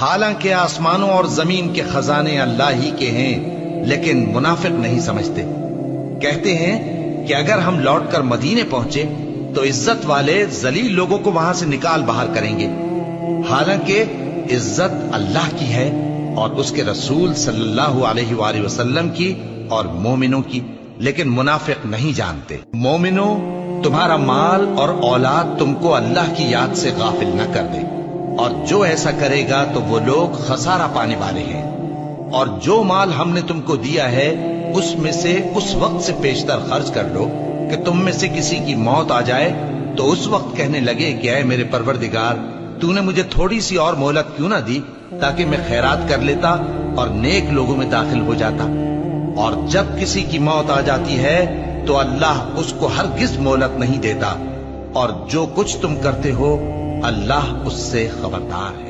حالانکہ آسمانوں اور زمین کے خزانے اللہ ہی کے ہیں، لیکن منافق نہیں سمجھتے۔ کہتے ہیں کہ اگر ہم لوٹ کر مدینے پہنچے تو عزت والے ذلیل لوگوں کو وہاں سے نکال باہر کریں گے، حالانکہ عزت اللہ کی ہے اور اس کے رسول صلی اللہ علیہ وآلہ وسلم کی اور مومنوں کی، لیکن منافق نہیں جانتے۔ مومنوں، تمہارا مال اور اولاد تم کو اللہ کی یاد سے غافل نہ کر دے، اور جو ایسا کرے گا تو وہ لوگ خسارہ پانے والے ہیں۔ اور جو مال ہم نے تم کو دیا ہے اس میں سے اس وقت سے پیشتر خرچ کر لو کہ تم میں سے کسی کی موت آ جائے تو اس وقت کہنے لگے کہ اے میرے پروردگار، تو نے مجھے تھوڑی سی اور مہلت کیوں نہ دی تاکہ میں خیرات کر لیتا اور نیک لوگوں میں داخل ہو جاتا۔ اور جب کسی کی موت آ جاتی ہے تو اللہ اس کو ہرگز مہلت نہیں دیتا، اور جو کچھ تم کرتے ہو اللہ اس سے خبردار ہے۔